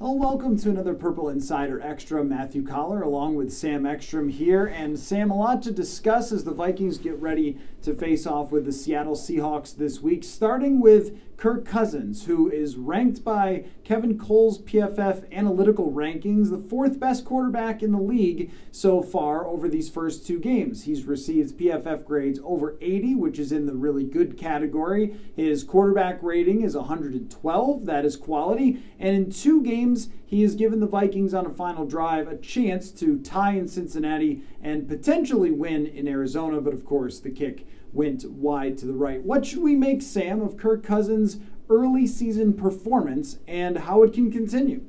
Well, welcome to another Purple Insider Extra. Matthew Coller along with Sam Ekstrom here. And Sam, a lot to discuss as the Vikings get ready to face off with the Seattle Seahawks this week, starting with Kirk Cousins, who is ranked by Kevin Cole's PFF analytical rankings, the fourth best quarterback in the league so far over these first two games. He's received PFF grades over 80, which is in the really good category. His quarterback rating is 112. That is quality. And in two games, he has given the Vikings on a final drive a chance to tie in Cincinnati and potentially win in Arizona. But of course, the kick went wide to the right. What should we make, Sam, of Kirk Cousins' early season performance and how it can continue?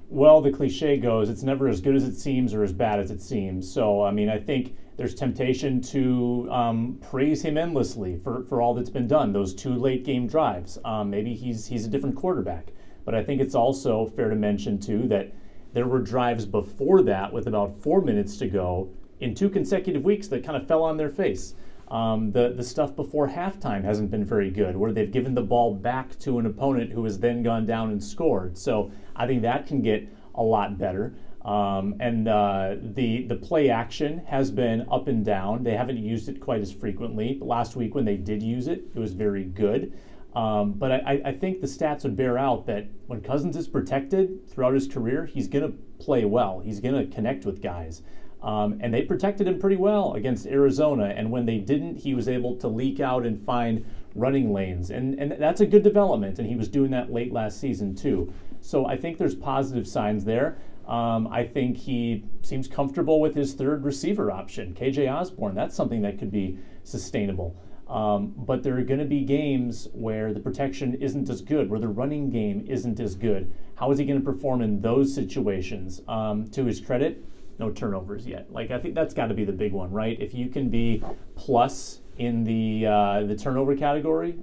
Well, the cliche goes, it's never as good as it seems or as bad as it seems. So, I think there's temptation to praise him endlessly for all that's been done, those two late game drives. Maybe he's a different quarterback. But I think it's also fair to mention, too, that there were drives before that with about 4 minutes to go in two consecutive weeks that kind of fell on their face. The stuff before halftime hasn't been very good, where they've given the ball back to an opponent who has then gone down and scored. So I think that can get a lot better. The play action has been up and down. They haven't used it quite as frequently. But last week when they did use it, it was very good. But I think the stats would bear out that when Cousins is protected throughout his career, he's going to play well. He's going to connect with guys. And they protected him pretty well against Arizona. And when they didn't, he was able to leak out and find running lanes. And that's a good development. And he was doing that late last season, too. So I think there's positive signs there. I think he seems comfortable with his third receiver option, KJ Osborne. That's something that could be sustainable. But there are going to be games where the protection isn't as good, where the running game isn't as good. How is he going to perform in those situations? To his credit, no turnovers yet. I think that's got to be the big one, right? If you can be plus in the turnover category,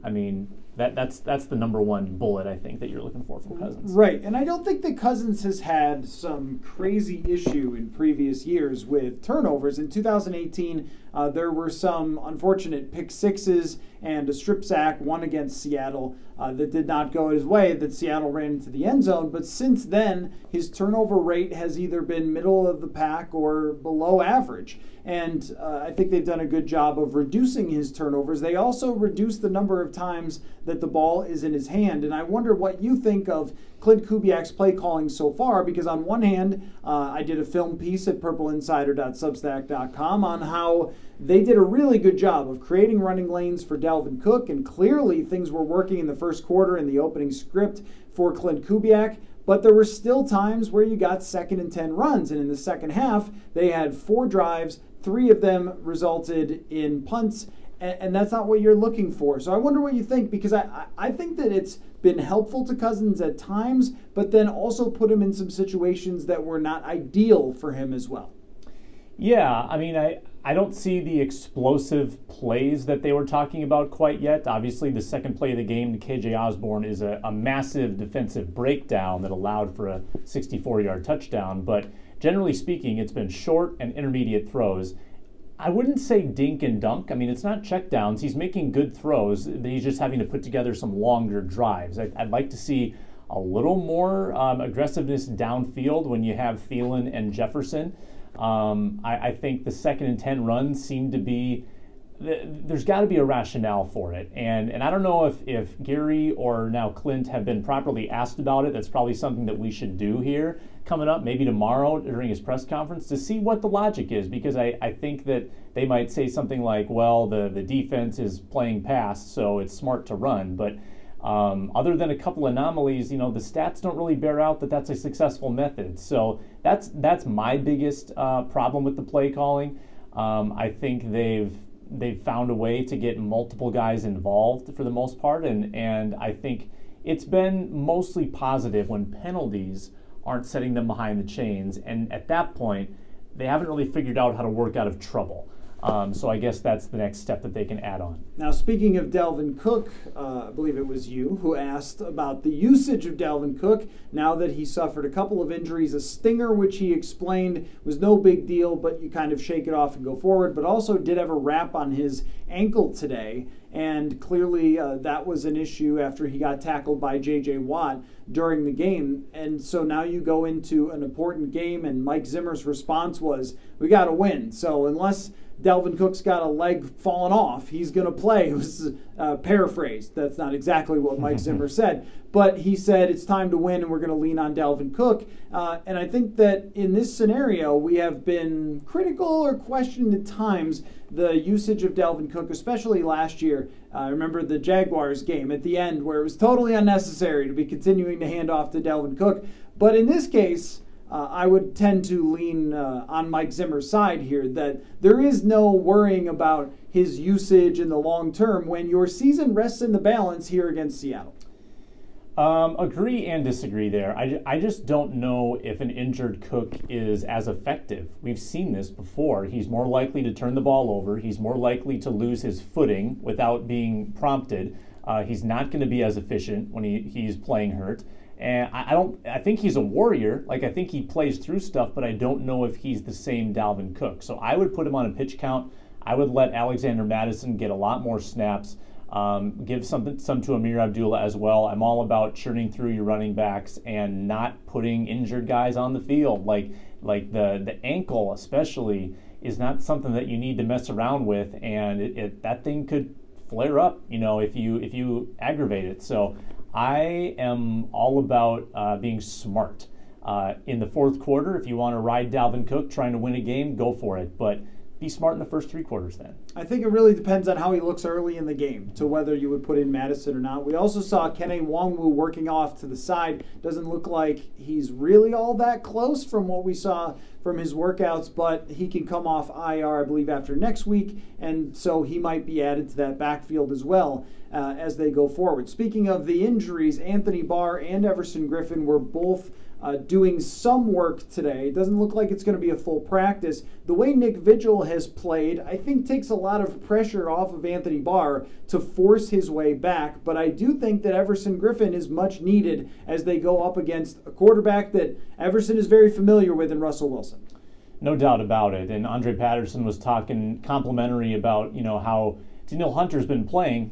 that's the number one bullet, I think, that you're looking for from Cousins. Right, and I don't think that Cousins has had some crazy issue in previous years with turnovers. In 2018, there were some unfortunate pick sixes and a strip sack, one against Seattle, that did not go his way, that Seattle ran into the end zone. But since then, his turnover rate has either been middle of the pack or below average. And I think they've done a good job of reducing his turnovers. They also reduced the number of times that the ball is in his hand. And I wonder what you think of Clint Kubiak's play calling so far, because on one hand, I did a film piece at purpleinsider.substack.com on how they did a really good job of creating running lanes for Delvin Cook, and clearly things were working in the first quarter in the opening script for Clint Kubiak. But there were still times where you got 2nd and 10 runs, and in the second half, they had 4 drives, 3 of them resulted in punts, and that's not what you're looking for. So I wonder what you think, because I think that it's been helpful to Cousins at times, but then also put him in some situations that were not ideal for him as well. Yeah, I don't see the explosive plays that they were talking about quite yet. Obviously, the second play of the game to KJ Osborne is a massive defensive breakdown that allowed for a 64-yard touchdown. But generally speaking, it's been short and intermediate throws. I wouldn't say dink and dunk. It's not checkdowns. He's making good throws. He's just having to put together some longer drives. I'd like to see a little more aggressiveness downfield when you have Thielen and Jefferson. I think the 2nd and 10 runs seem to be, there's got to be a rationale for it. And I don't know if Gary or now Clint have been properly asked about it. That's probably something that we should do here coming up, maybe tomorrow during his press conference, to see what the logic is, because I think that they might say something like, well, the defense is playing pass, so it's smart to run. But other than a couple anomalies, the stats don't really bear out that that's a successful method. So that's my biggest problem with the play calling. I think they've found a way to get multiple guys involved for the most part, and I think it's been mostly positive when penalties aren't setting them behind the chains. And at that point, they haven't really figured out how to work out of trouble. So I guess that's the next step that they can add on. Now, speaking of Delvin Cook, I believe it was you who asked about the usage of Delvin Cook now that he suffered a couple of injuries, a stinger, which he explained was no big deal, but you kind of shake it off and go forward, but also did have a wrap on his ankle today. and clearly that was an issue after he got tackled by J.J. Watt during the game. And so now you go into an important game, and Mike Zimmer's response was, we got to win. So unless Delvin Cook's got a leg falling off, he's going to play. It was paraphrased. That's not exactly what Mike Zimmer said. But he said it's time to win and we're going to lean on Delvin Cook. And I think that in this scenario, we have been critical or questioned at times the usage of Delvin Cook, especially last year. I remember the Jaguars game at the end where it was totally unnecessary to be continuing to hand off to Delvin Cook. But in this case, I would tend to lean on Mike Zimmer's side here, that there is no worrying about his usage in the long term when your season rests in the balance here against Seattle. Agree and disagree there. I just don't know if an injured Cook is as effective. We've seen this before. He's more likely to turn the ball over. He's more likely to lose his footing without being prompted. He's not going to be as efficient when he's playing hurt. And I think he's a warrior. Like, I think he plays through stuff, but I don't know if he's the same Dalvin Cook. So I would put him on a pitch count. I would let Alexander Mattison get a lot more snaps. Give some to Amir Abdullah as well. I'm all about churning through your running backs and not putting injured guys on the field. Like the ankle especially is not something that you need to mess around with, and that thing could flare up, if you aggravate it. So I am all about being smart. In the fourth quarter, if you want to ride Dalvin Cook trying to win a game, go for it. But be smart in the first three quarters then. I think it really depends on how he looks early in the game to whether you would put in Madison or not. We also saw Kene Nwangwu working off to the side. Doesn't look like he's really all that close from what we saw from his workouts, but he can come off IR, I believe, after next week, and so he might be added to that backfield as well as they go forward. Speaking of the injuries, Anthony Barr and Everson Griffen were both doing some work today. It doesn't look like it's going to be a full practice. The way Nick Vigil has played, I think, takes a lot of pressure off of Anthony Barr to force his way back, but I do think that Everson Griffen is much needed as they go up against a quarterback that Everson is very familiar with in Russell Wilson. No doubt about it. And Andre Patterson was talking complimentary about, how Danielle Hunter's been playing.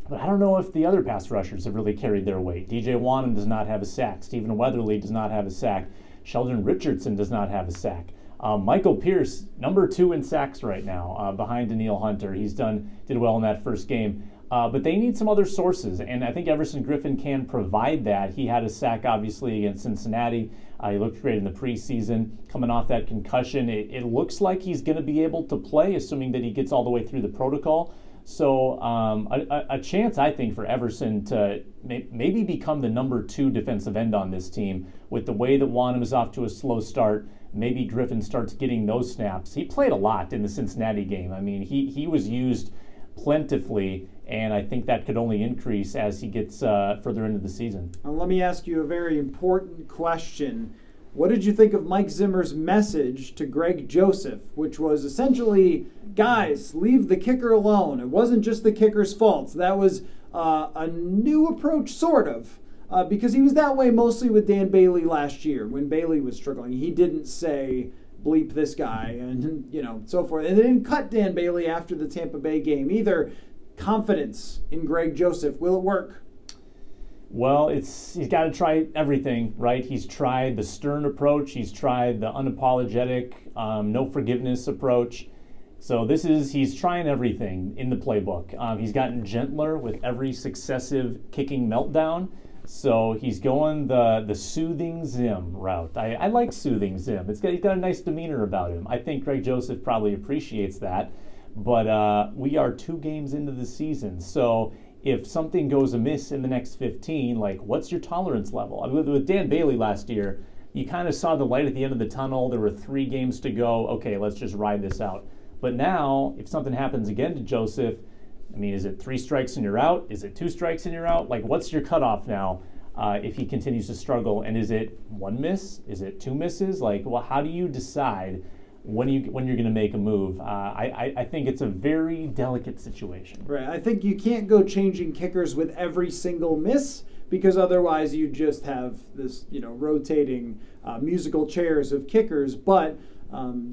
But I don't know if the other pass rushers have really carried their weight. DJ Wonnum does not have a sack. Stephen Weatherly does not have a sack. Sheldon Richardson does not have a sack. Michael Pierce, number 2 in sacks right now, behind Danielle Hunter. Did well in that first game. But they need some other sources, and I think Everson Griffen can provide that. He had a sack, obviously, against Cincinnati. He looked great in the preseason. Coming off that concussion, it looks like he's going to be able to play, assuming that he gets all the way through the protocol. So a chance, I think, for Everson to maybe become the number 2 defensive end on this team with the way that Wonnum is off to a slow start. Maybe Griffen starts getting those snaps. He played a lot in the Cincinnati game. I mean, he was used plentifully, and I think that could only increase as he gets further into the season. Now, let me ask you a very important question. What did you think of Mike Zimmer's message to Greg Joseph, which was essentially, guys, leave the kicker alone? It wasn't just the kicker's fault. That was a new approach, sort of, because he was that way mostly with Dan Bailey last year when Bailey was struggling. He didn't say, bleep this guy, and so forth. And they didn't cut Dan Bailey after the Tampa Bay game either. Confidence in Greg Joseph. Will it work? Well, he's got to try everything, right? He's tried the stern approach. He's tried the unapologetic, no forgiveness approach. So he's trying everything in the playbook. He's gotten gentler with every successive kicking meltdown. So he's going the soothing Zim route. I like soothing Zim. He's got a nice demeanor about him. I think Greg Joseph probably appreciates that. But we are 2 games into the season. So if something goes amiss in the next 15, what's your tolerance level? I mean, with Dan Bailey last year, you kind of saw the light at the end of the tunnel. There were 3 games to go. Okay, let's just ride this out. But now, if something happens again to Joseph, I mean, is it 3 strikes and you're out? Is it 2 strikes and you're out? What's your cutoff now if he continues to struggle? And is it 1 miss? Is it 2 misses? How do you decide when you're going to make a move? I think it's a very delicate situation. Right. I think you can't go changing kickers with every single miss, because otherwise you just have this, rotating musical chairs of kickers. But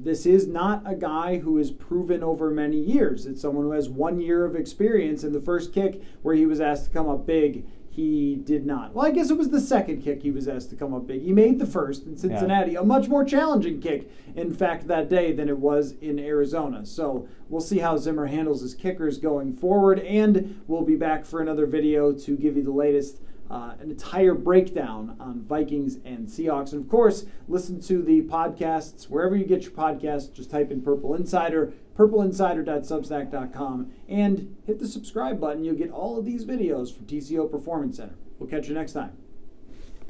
this is not a guy who is proven over many years. It's someone who has 1 year of experience. In the first kick where he was asked to come up big, he did not. Well, I guess it was the second kick he was asked to come up big. He made the first in Cincinnati, a much more challenging kick, in fact, that day than it was in Arizona. So we'll see how Zimmer handles his kickers going forward, and we'll be back for another video to give you the latest, an entire breakdown on Vikings and Seahawks. And of course, listen to the podcasts wherever you get your podcasts. Just type in Purple Insider, purpleinsider.substack.com, and hit the subscribe button. You'll get all of these videos from TCO Performance Center. We'll catch you next time.